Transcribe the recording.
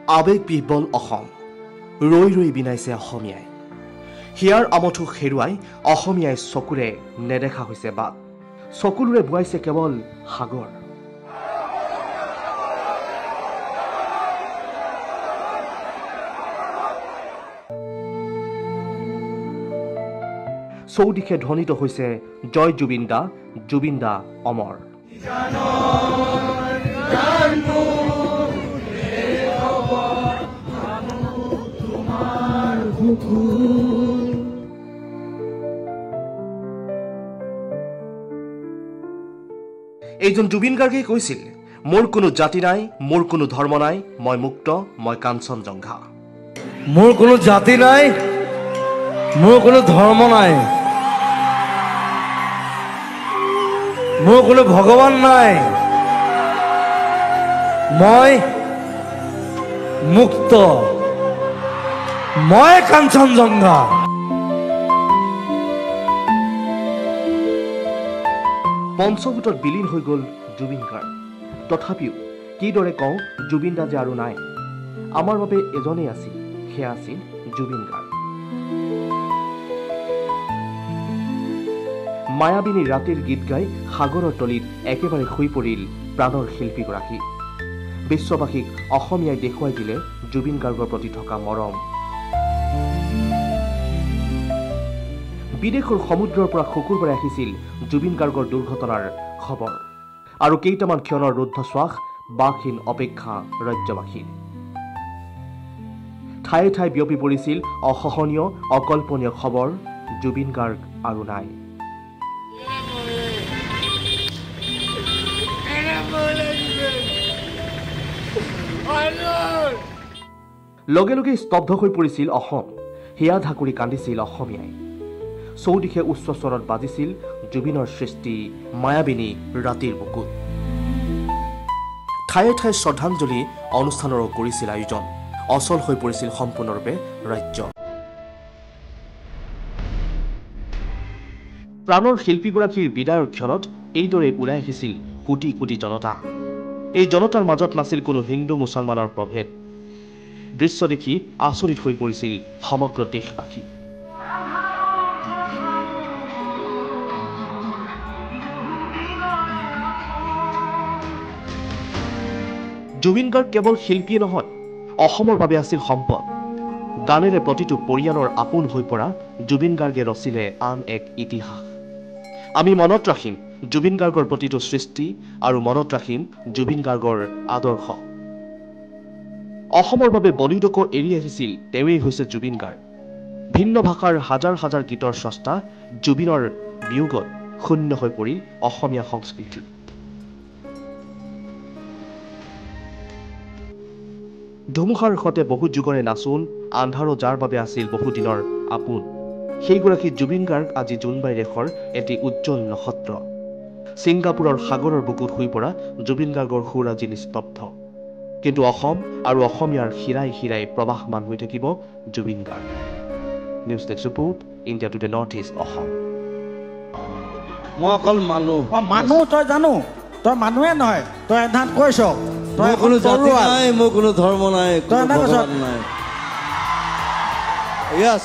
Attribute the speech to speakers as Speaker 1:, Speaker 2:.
Speaker 1: আৱেগবিহ্বল অসম ৰৈ ৰৈ বিনাইছে অসমীয়াই হিয়াৰ আমঠু হেৰুৱাই অসমীয়াই চকুৰে নেদেখা হৈছে বাট চকুলোৰে বুৱাইছে কেৱল সাগৰ চৌদিশে ধ্বনিত হৈছে জয় জুবিন দা অমৰ এইজন জুবিন গাৰ্গে কৈছিল মোৰ কোনো জাতি নাই মোৰ কোনো ধৰ্ম নাই মই মুক্ত মই কাঞ্চনজংঘা
Speaker 2: মোৰ কোনো জাতি নাই মোৰ কোনো ধৰ্ম নাই মোৰ কোনো ভগৱান নাই মই মুক্ত মই কাঞ্চনজংঘা
Speaker 1: পঞ্চভূতত বিলীন হৈ গ'ল জুবিন গাৰ্গ তথাপিও কিদৰে কওঁ জুবিন দা যে আৰু নাই আমাৰ বাবে এজনেই আছিল সেয়া আছিল জুবিন গাৰ্গ মায়াবিনী ৰাতিৰ গীত গাই সাগৰৰ তলিত একেবাৰে শুই পৰিল প্ৰাণৰ শিল্পীগৰাকী বিশ্ববাসীক অসমীয়াই দেখুৱাই দিলে জুবিন গাৰ্গৰ প্ৰতি থকা মৰম বিদেশৰ সমুদ্ৰৰ পৰা শুকুৰবাৰে আহিছিল জুবিন গাৰ্গৰ দুৰ্ঘটনাৰ খবৰ আৰু কেইটামান ক্ষণৰ ৰুদ্ধশ্বাস বাকহীন অপেক্ষা ৰাজ্যবাসীৰ ঠায়ে ঠায়ে বিয়পি পৰিছিল অসহনীয় অকল্পনীয় খবৰ জুবিন গাৰ্গ আৰু নাই লগে লগে স্তব্ধ হৈ পৰিছিল অসম হিয়া ঢাকুৰি কান্দিছিল অসমীয়াই চৌদিশে উচ্চ স্বৰত বাজিছিল জুবিনৰ সৃষ্টি মায়াবিনী ৰাতিৰ বুকুত ঠায়ে ঠায়ে শ্ৰদ্ধাঞ্জলি অনুষ্ঠানৰো কৰিছিল আয়োজন অচল হৈ পৰিছিল সম্পূৰ্ণৰূপে ৰাজ্য প্ৰাণৰ শিল্পীগৰাকীৰ বিদায়ৰ ক্ষণত এইদৰে ওলাই আহিছিল কোটি কোটি জনতা এই জনতাৰ মাজত নাছিল কোনো হিন্দু মুছলমানৰ প্ৰভেদ দৃশ্য দেখি আচৰিত হৈ পৰিছিল সমগ্ৰ দেশবাসী জুবিন গাৰ্গ কেৱল শিল্পীয়ে নহয় অসমৰ বাবে আছিল সম্পদ গানেৰে প্ৰতিটো পৰিয়ালৰ আপোন হৈ পৰা জুবিন গাৰ্গে ৰচিলে আন এক ইতিহাস আমি মনত ৰাখিম জুবিন গাৰ্গৰ প্ৰতিটো সৃষ্টি আৰু মনত ৰাখিম জুবিন গাৰ্গৰ আদৰ্শ অসমৰ বাবে বলিউডকো এৰি আহিছিল তেৱেই হৈছে জুবিন গাৰ্গ ভিন্ন ভাষাৰ হাজাৰ হাজাৰ গীতৰ স্ৰষ্টা জুবিনৰ বিয়োগত শূন্য হৈ পৰিল অসমীয়া সংস্কৃতি ধুমুহাৰ সতে বহু যুগৰে নাচোন আন্ধাৰো যাৰ বাবে আছিল বহুদিনৰ আপোন সেইগৰাকী জুবিন গাৰ্গ আজি জোনবাই দেশৰ এটি উজ্জ্বল নক্ষত্ৰ ছিংগাপুৰৰ সাগৰৰ বুকুত শুই পৰা জুবিন গাৰ্গৰ সুৰ আজি নিস্তব্ধ কিন্তু অসম আৰু অসমীয়াৰ শিৰাই শিৰাই প্ৰবাহমান হৈ থাকিব Zubeen Garg news desk report India today north east Assam
Speaker 2: মই অকল
Speaker 3: মানুহ তই জানো তই মানুহে নহয় তই এধাত কৈছ
Speaker 2: মোৰ কোনো জাতি নাই মোৰ কোনো ধৰ্ম নাই কোনো ভগৱান নাই য়েছ